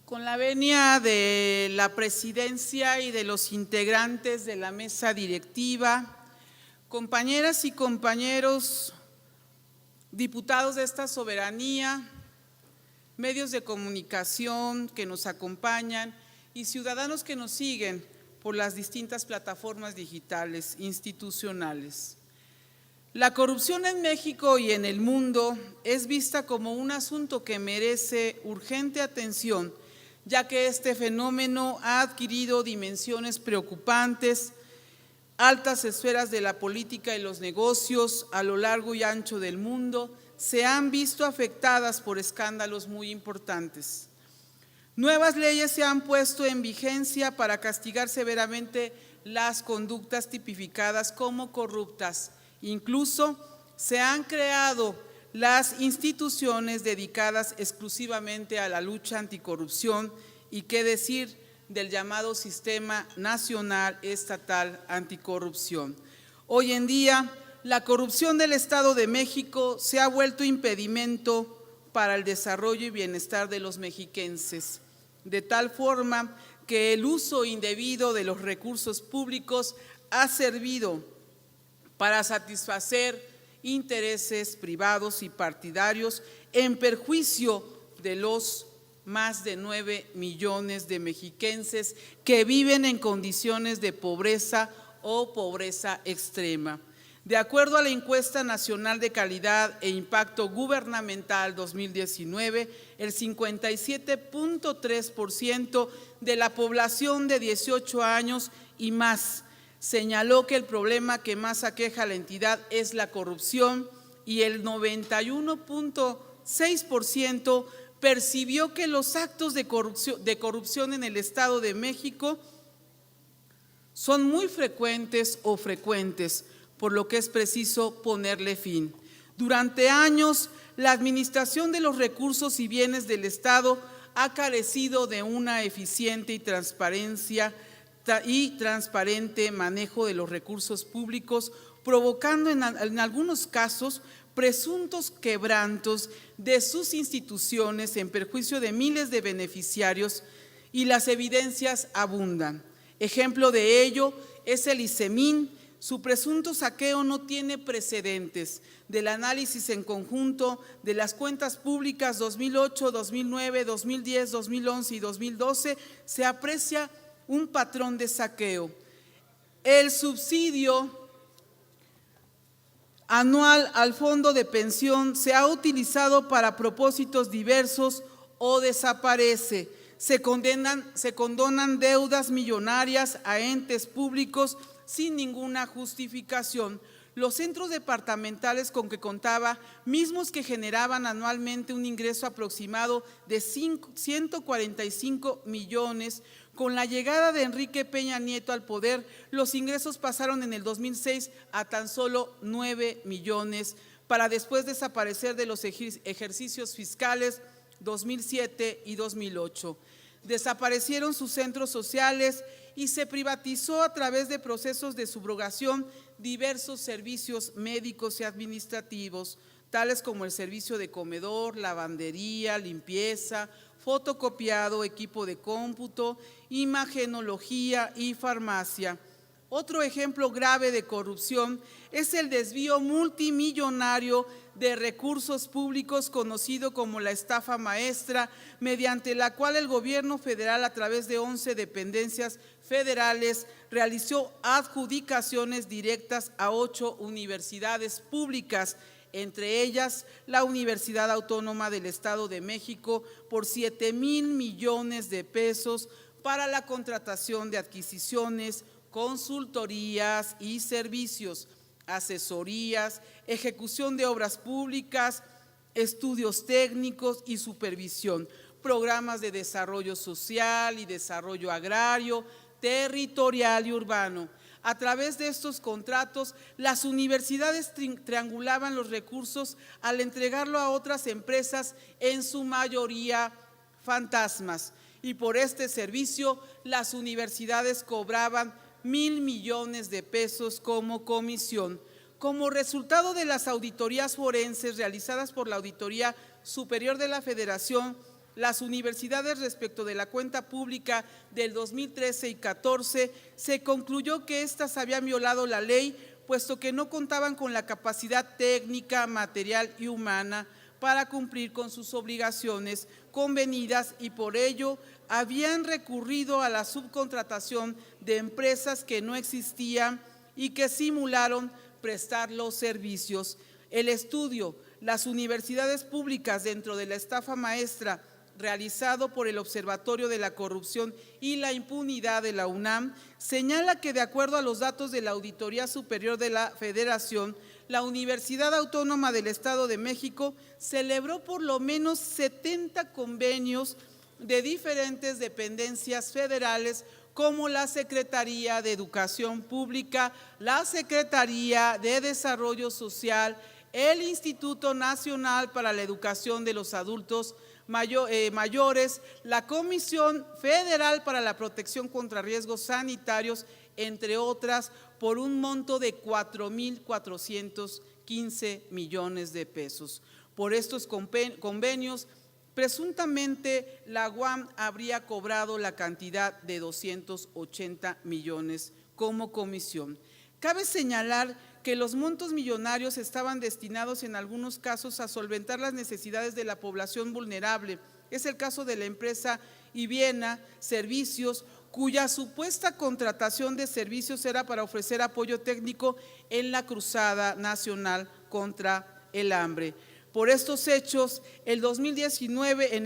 Con la venia de la presidencia y de los integrantes de la mesa directiva, compañeras y compañeros diputados de esta soberanía, medios de comunicación que nos acompañan y ciudadanos que nos siguen por las distintas plataformas digitales institucionales. La corrupción en México y en el mundo es vista como un asunto que merece urgente atención, ya que este fenómeno ha adquirido dimensiones preocupantes, altas esferas de la política y los negocios a lo largo y ancho del mundo se han visto afectadas por escándalos muy importantes. Nuevas leyes se han puesto en vigencia para castigar severamente las conductas tipificadas como corruptas. Incluso se han creado las instituciones dedicadas exclusivamente a la lucha anticorrupción y qué decir del llamado Sistema Nacional Estatal Anticorrupción. Hoy en día, la corrupción del Estado de México se ha vuelto impedimento para el desarrollo y bienestar de los mexiquenses, de tal forma que el uso indebido de los recursos públicos ha servido para satisfacer intereses privados y partidarios en perjuicio de los más de 9 millones de mexiquenses que viven en condiciones de pobreza o pobreza extrema. De acuerdo a la Encuesta Nacional de Calidad e Impacto Gubernamental 2019, el 57.3% de la población de 18 años y más señaló que el problema que más aqueja a la entidad es la corrupción y el 91.6% percibió que los actos de corrupción en el Estado de México son muy frecuentes o frecuentes, por lo que es preciso ponerle fin. Durante años, la administración de los recursos y bienes del Estado ha carecido de una eficiente y transparente manejo de los recursos públicos, provocando en algunos casos presuntos quebrantos de sus instituciones en perjuicio de miles de beneficiarios, y las evidencias abundan. Ejemplo de ello es el ICEMIN. Su presunto saqueo no tiene precedentes. Del análisis en conjunto de las cuentas públicas 2008, 2009, 2010, 2011 y 2012 se aprecia un patrón de saqueo. El subsidio anual al fondo de pensión se ha utilizado para propósitos diversos o desaparece. Se condonan deudas millonarias a entes públicos sin ninguna justificación. Los centros departamentales con que contaba, mismos que generaban anualmente un ingreso aproximado de 145 millones, con la llegada de Enrique Peña Nieto al poder, los ingresos pasaron en el 2006 a tan solo 9 millones, para después desaparecer de los ejercicios fiscales 2007 y 2008. Desaparecieron sus centros sociales y se privatizó a través de procesos de subrogación diversos servicios médicos y administrativos, tales como el servicio de comedor, lavandería, limpieza, fotocopiado, equipo de cómputo, imagenología y farmacia. Otro ejemplo grave de corrupción es el desvío multimillonario de recursos públicos conocido como la estafa maestra, mediante la cual el gobierno federal a través de 11 dependencias federales realizó adjudicaciones directas a 8 universidades públicas, entre ellas la Universidad Autónoma del Estado de México, por 7,000 millones de pesos para la contratación de adquisiciones, consultorías y servicios, asesorías, ejecución de obras públicas, estudios técnicos y supervisión, programas de desarrollo social y desarrollo agrario, territorial y urbano. A través de estos contratos, las universidades triangulaban los recursos al entregarlo a otras empresas, en su mayoría fantasmas, y por este servicio las universidades cobraban 1,000 millones de pesos como comisión. Como resultado de las auditorías forenses realizadas por la Auditoría Superior de la Federación, las universidades respecto de la cuenta pública del 2013 y 14, se concluyó que éstas habían violado la ley, puesto que no contaban con la capacidad técnica, material y humana para cumplir con sus obligaciones convenidas y por ello habían recurrido a la subcontratación de empresas que no existían y que simularon prestar los servicios. El estudio "Las universidades públicas dentro de la estafa maestra", realizado por el Observatorio de la Corrupción y la Impunidad de la UNAM, señala que de acuerdo a los datos de la Auditoría Superior de la Federación, la Universidad Autónoma del Estado de México celebró por lo menos 70 convenios de diferentes dependencias federales como la Secretaría de Educación Pública, la Secretaría de Desarrollo Social, el Instituto Nacional para la Educación de los Adultos Mayores, la Comisión Federal para la Protección contra Riesgos Sanitarios, entre otras, por un monto de 4,415 millones de pesos. Por estos convenios, presuntamente la UAM habría cobrado la cantidad de 280 millones como comisión. Cabe señalar que los montos millonarios estaban destinados en algunos casos a solventar las necesidades de la población vulnerable. Es el caso de la empresa Iviena Servicios, cuya supuesta contratación de servicios era para ofrecer apoyo técnico en la cruzada nacional contra el hambre. Por estos hechos, en el 2019,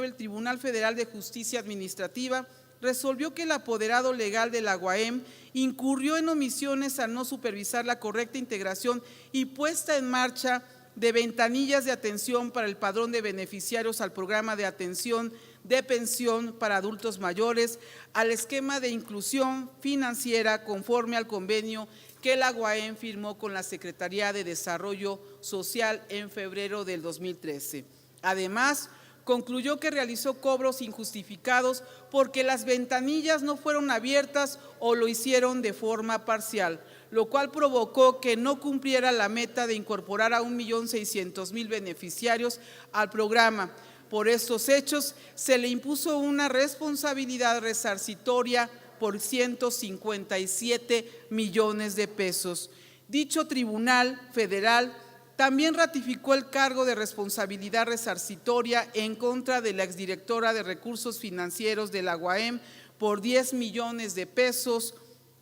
el Tribunal Federal de Justicia Administrativa resolvió que el apoderado legal de la UAM incurrió en omisiones al no supervisar la correcta integración y puesta en marcha de ventanillas de atención para el padrón de beneficiarios al programa de atención de pensión para adultos mayores, al esquema de inclusión financiera conforme al convenio que la UAM firmó con la Secretaría de Desarrollo Social en febrero del 2013. Además, concluyó que realizó cobros injustificados porque las ventanillas no fueron abiertas o lo hicieron de forma parcial, lo cual provocó que no cumpliera la meta de incorporar a 1,600,000 beneficiarios al programa. Por estos hechos, se le impuso una responsabilidad resarcitoria por 157 millones de pesos. Dicho Tribunal Federal también ratificó el cargo de responsabilidad resarcitoria en contra de la exdirectora de Recursos Financieros de la UAM por 10 millones de pesos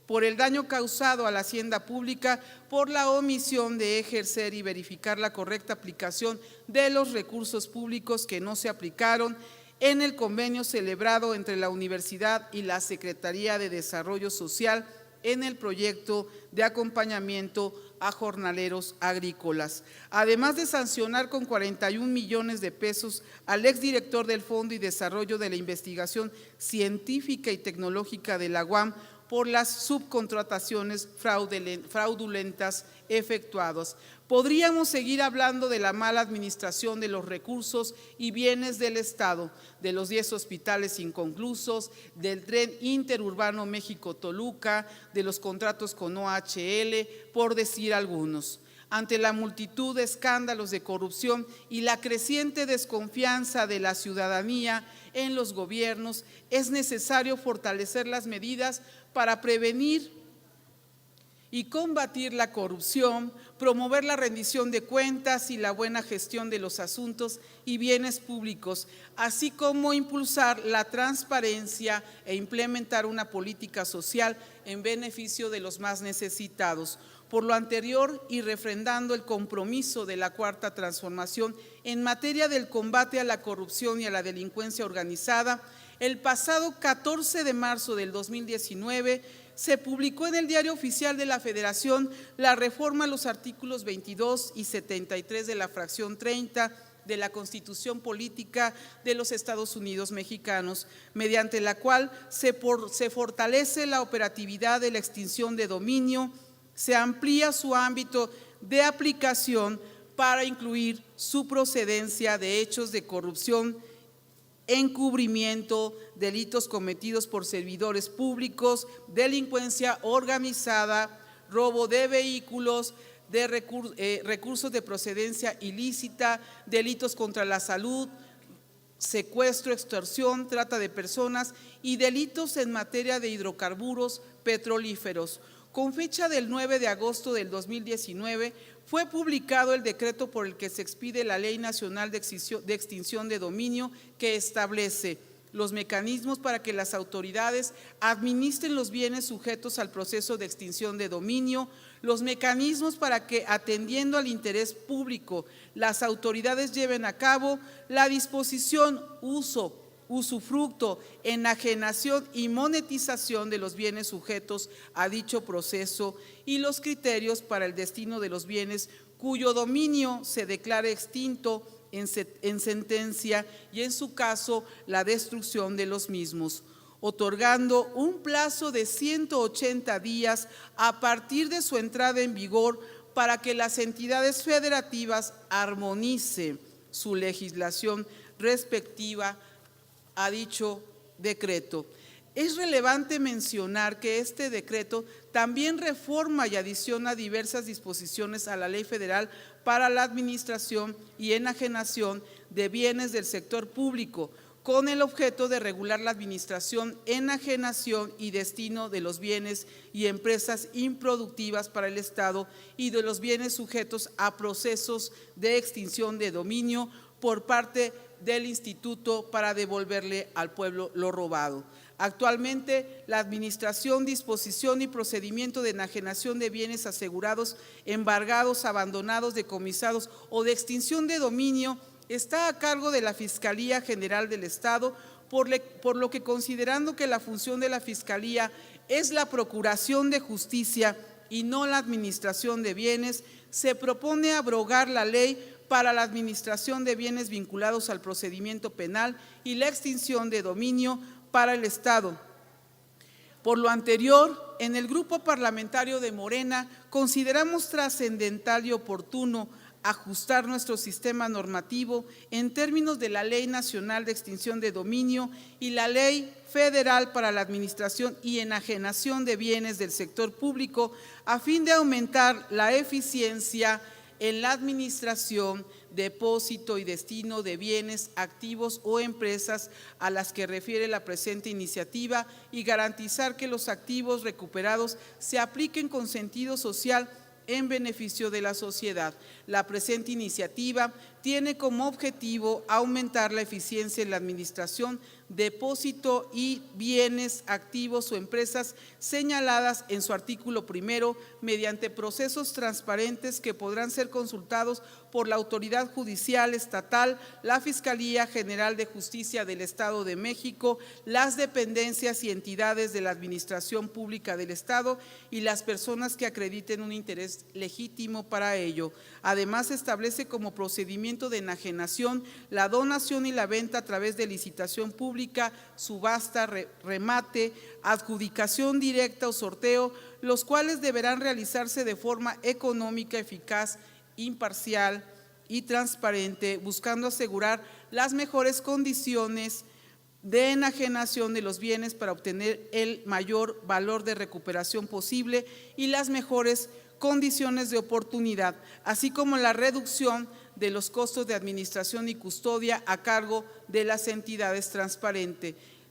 por el daño causado a la hacienda pública por la omisión de ejercer y verificar la correcta aplicación de los recursos públicos que no se aplicaron en el convenio celebrado entre la universidad y la Secretaría de Desarrollo Social en el proyecto de acompañamiento a jornaleros agrícolas, además de sancionar con 41 millones de pesos al exdirector del Fondo y Desarrollo de la Investigación Científica y Tecnológica de la UAM por las subcontrataciones fraudulentas efectuadas. Podríamos seguir hablando de la mala administración de los recursos y bienes del Estado, de los 10 hospitales inconclusos, del tren interurbano México-Toluca, de los contratos con OHL, por decir algunos. Ante la multitud de escándalos de corrupción y la creciente desconfianza de la ciudadanía en los gobiernos, es necesario fortalecer las medidas para prevenir y combatir la corrupción, promover la rendición de cuentas y la buena gestión de los asuntos y bienes públicos, así como impulsar la transparencia e implementar una política social en beneficio de los más necesitados. Por lo anterior y refrendando el compromiso de la Cuarta Transformación en materia del combate a la corrupción y a la delincuencia organizada, el pasado 14 de marzo del 2019 se publicó en el Diario Oficial de la Federación la reforma a los artículos 22 y 73 de la fracción 30 de la Constitución Política de los Estados Unidos Mexicanos, mediante la cual se fortalece la operatividad de la extinción de dominio, se amplía su ámbito de aplicación para incluir su procedencia de hechos de corrupción, encubrimiento, delitos cometidos por servidores públicos, delincuencia organizada, robo de vehículos, de recursos de procedencia ilícita, delitos contra la salud, secuestro, extorsión, trata de personas y delitos en materia de hidrocarburos petrolíferos. Con fecha del 9 de agosto del 2019, fue publicado el decreto por el que se expide la Ley Nacional de Extinción de Dominio, que establece los mecanismos para que las autoridades administren los bienes sujetos al proceso de extinción de dominio, los mecanismos para que, atendiendo al interés público, las autoridades lleven a cabo la disposición, uso, usufructo, enajenación y monetización de los bienes sujetos a dicho proceso y los criterios para el destino de los bienes cuyo dominio se declare extinto en sentencia y, en su caso, la destrucción de los mismos, otorgando un plazo de 180 días a partir de su entrada en vigor para que las entidades federativas armonicen su legislación respectiva a dicho decreto. Es relevante mencionar que este decreto también reforma y adiciona diversas disposiciones a la Ley Federal para la administración y enajenación de bienes del sector público, con el objeto de regular la administración, enajenación y destino de los bienes y empresas improductivas para el Estado y de los bienes sujetos a procesos de extinción de dominio por parte del Instituto para devolverle al pueblo lo robado. Actualmente, la administración, disposición y procedimiento de enajenación de bienes asegurados, embargados, abandonados, decomisados o de extinción de dominio está a cargo de la Fiscalía General del Estado, por lo que, considerando que la función de la Fiscalía es la procuración de justicia y no la administración de bienes, se propone abrogar la ley para la administración de bienes vinculados al procedimiento penal y la extinción de dominio para el Estado. Por lo anterior, en el Grupo Parlamentario de Morena consideramos trascendental y oportuno ajustar nuestro sistema normativo en términos de la Ley Nacional de Extinción de Dominio y la Ley Federal para la Administración y Enajenación de Bienes del Sector Público, a fin de aumentar la eficiencia en la administración, depósito y destino de bienes, activos o empresas a las que refiere la presente iniciativa y garantizar que los activos recuperados se apliquen con sentido social en beneficio de la sociedad. La presente iniciativa tiene como objetivo aumentar la eficiencia en la administración, depósito y bienes, activos o empresas señaladas en su artículo primero mediante procesos transparentes que podrán ser consultados por la autoridad judicial estatal, la Fiscalía General de Justicia del Estado de México, las dependencias y entidades de la Administración Pública del Estado y las personas que acrediten un interés legítimo para ello. Además, establece como procedimiento de enajenación la donación y la venta a través de licitación pública, subasta, remate, adjudicación directa o sorteo, los cuales deberán realizarse de forma económica, eficaz, imparcial y transparente, buscando asegurar las mejores condiciones de enajenación de los bienes para obtener el mayor valor de recuperación posible y las mejores condiciones de oportunidad, así como la reducción de los costos de administración y custodia a cargo de las entidades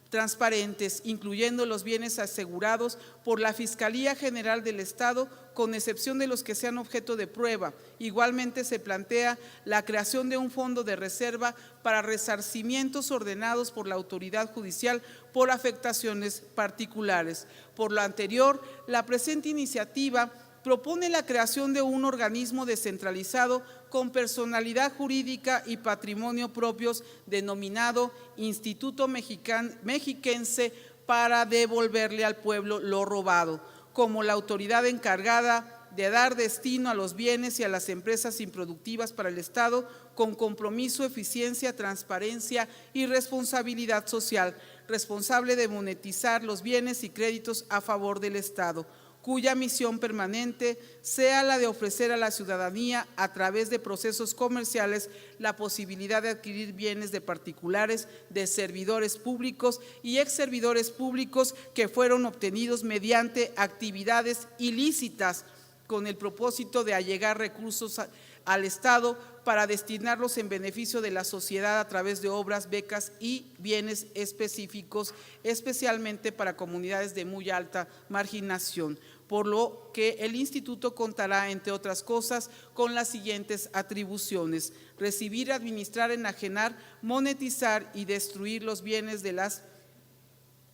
transparentes, incluyendo los bienes asegurados por la Fiscalía General del Estado, con excepción de los que sean objeto de prueba. Igualmente se plantea la creación de un fondo de reserva para resarcimientos ordenados por la autoridad judicial por afectaciones particulares. Por lo anterior, la presente iniciativa propone la creación de un organismo descentralizado con personalidad jurídica y patrimonio propios denominado Instituto Mexiquense para devolverle al pueblo lo robado, como la autoridad encargada de dar destino a los bienes y a las empresas improductivas para el Estado con compromiso, eficiencia, transparencia y responsabilidad social, responsable de monetizar los bienes y créditos a favor del Estado, cuya misión permanente sea la de ofrecer a la ciudadanía a través de procesos comerciales la posibilidad de adquirir bienes de particulares, de servidores públicos y exservidores públicos que fueron obtenidos mediante actividades ilícitas con el propósito de allegar recursos al Estado para destinarlos en beneficio de la sociedad a través de obras, becas y bienes específicos, especialmente para comunidades de muy alta marginación, por lo que el instituto contará, entre otras cosas, con las siguientes atribuciones: recibir, administrar, enajenar, monetizar y destruir los bienes de las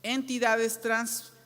entidades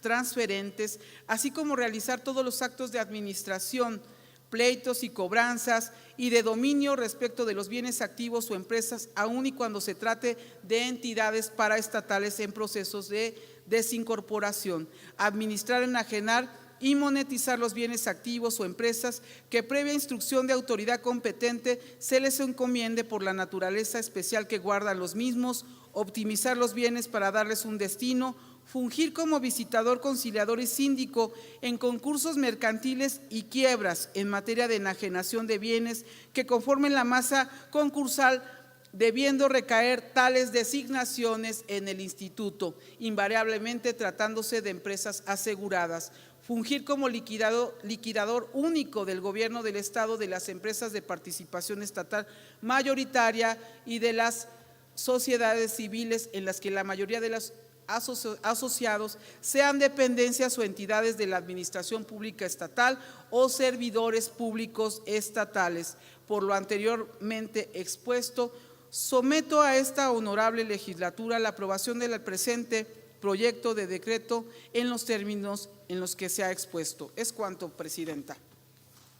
transferentes, así como realizar todos los actos de administración, pleitos y cobranzas y de dominio respecto de los bienes activos o empresas, aun y cuando se trate de entidades paraestatales en procesos de desincorporación; administrar, enajenar y monetizar los bienes activos o empresas que, previa instrucción de autoridad competente, se les encomiende por la naturaleza especial que guardan los mismos; optimizar los bienes para darles un destino; fungir como visitador, conciliador y síndico en concursos mercantiles y quiebras en materia de enajenación de bienes que conformen la masa concursal, debiendo recaer tales designaciones en el instituto, invariablemente tratándose de empresas aseguradas; fungir como liquidador único del Gobierno del Estado, de las empresas de participación estatal mayoritaria y de las sociedades civiles en las que la mayoría de los asociados sean dependencias o entidades de la administración pública estatal o servidores públicos estatales. Por lo anteriormente expuesto, someto a esta honorable legislatura la aprobación del presente proyecto de decreto en los términos en los que se ha expuesto. Es cuanto, Presidenta.